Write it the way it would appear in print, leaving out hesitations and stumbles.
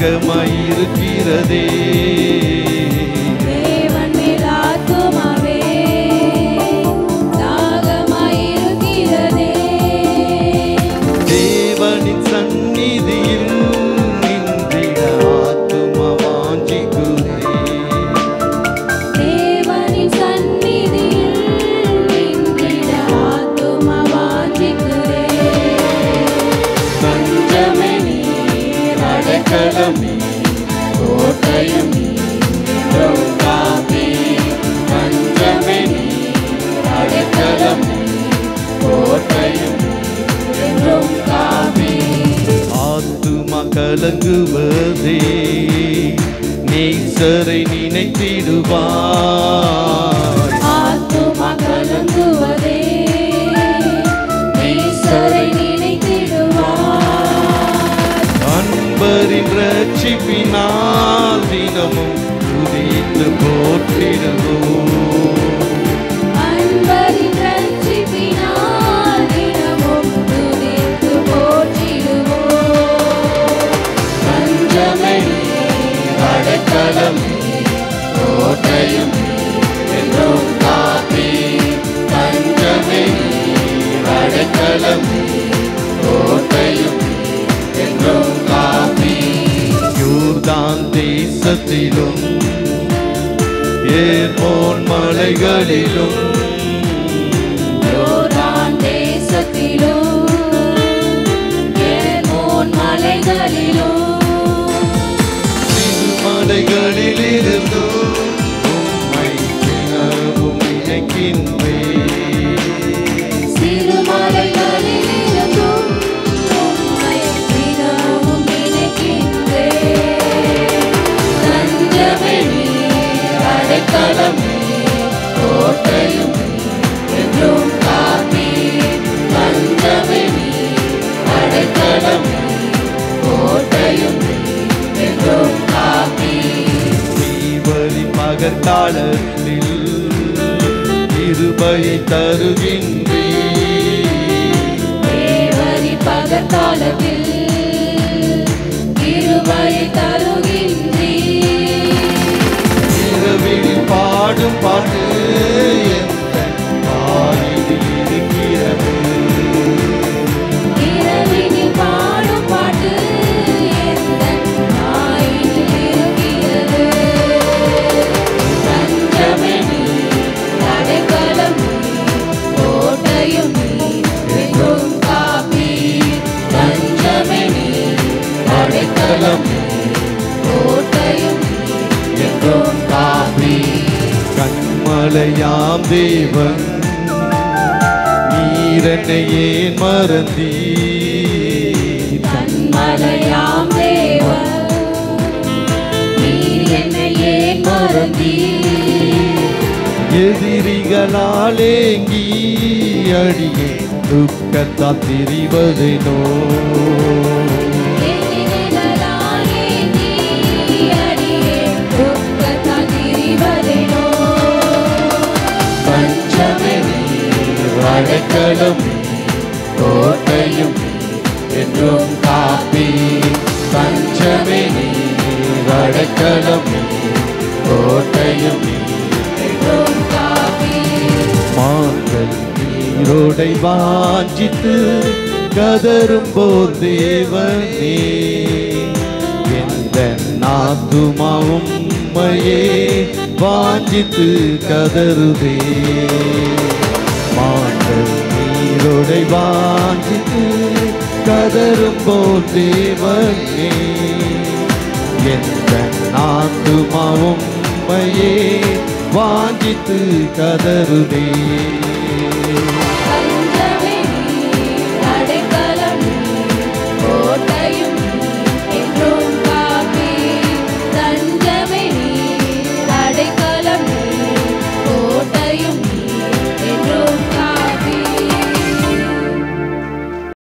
தாகமாயிருக்கிறதே. தேவன் மேல் ஆத்துமாவே தாகமாயிருக்கிறதே. தேவனின் சந்நிதியில் நின்றிட ஆத்துமா வாஞ்சிக்குதே. தேவனின் சந்நிதியில் நின்றிட ஆத்துமா வாஞ்சிக்குதே. தஞ்சமே நீர், அடைக்கலம் நீர், கோட்டையும் நீர், என்றும் காப்பீர். தஞ்சமே நீர், அடைக்கலம் நீர், கோட்டையும் நீர், என்றும் காப்பீர். ஆத்துமா கலங்குவதே, நேசரை நினைத்திடுவாய். ஆத்துமா கலங்குவதே, நேசரை நினைத்திடுவார். அன்பரின் ரட்சிப்பினால் தினமும் துதித்து போற்றிடுவோம். அன்பரின் ரட்சிப்பினால் தினமும் துதித்து போற்றிடுவோம். தஞ்சமே நீர், அடைக்கலம் நீர், கோட்டையும் நீர், என்றும் காப்பீர். தஞ்சமே நீர், அடைக்கலம் நீர், கோட்டையும் நீர், என்றும் காப்பீர். யோர்தான் தேசத்திலும் ஏர்மோன் மலைகளிலும் யோர்தான் தேசத்திலும் எர்மோன் மலைகளிலும் மலைகளிலிருந்தும் உம்மை தினமும் நினைக்கின்றேன். சிறுமலைகளிலிருந்தும் உம்மை தினமும் நினைக்கின்றேன். தஞ்சமே நீர், அடைக்கலம் நீர், கோட்டையும் நீர், என்றும் காப்பீர். தஞ்சமே நீர், அடைக்கலம் நீர், கோட்டையும் நீர், என்றும் காப்பீர். தீவரின் பகற்காலத்தில் கிருபையை தருகின்றீர். தேவரின் பகற்காலத்தில் கிருபையை தருகின்றீர். இரவினில் பாடும் பாட்டு எந்தன் வாயிலில் இருக்கிறது. இரவினில் பாடும் பாட்டு எந்தன் வாயிலில் இருக்கிறது. தஞ்சமே நீர், அடைக்கலம் நீர், கோட்டையும் நீர், என்றும் காப்பீர். தஞ்சமே நீர், அடைக்கலம் நீர், கோட்டையும் நீர், என்றும் காப்பீர். கண்மலையாம் தேவன் நீர் என்னை ஏன் மறந்தீர். கண்மலையாம் தேவன் நீர் என்னை ஏன் மறந்தீர். எதிரிகளால் ஏங்கி அடியே துக்கத்தால் திரிவதேனோ. எதிரிகளால் ஏங்கி அடியேன் துக்கத்தால் திரிவதேனோ. தஞ்சமே நீர், அடைக்கலம் நீர், கோட்டையும் நீர், என்றும் காப்பீர். தஞ்சமே நீர், அடைக்கலம் நீர், கோட்டையும் நீர், என்றும் காப்பீர். மாங்கள் நீரோடை வாஞ்சித்து கதரும் போர் தேவனே. எந்த ஆத்துமாவும் உம்மையே வாஞ்சித்து கதறுதே. மாங்கள் நீரோடை வாஞ்சித்து கதரும் போர் தேவனே. எந்த ஆத்துமாவும் உம்மையே வாஞ்சித்து கதறுதே.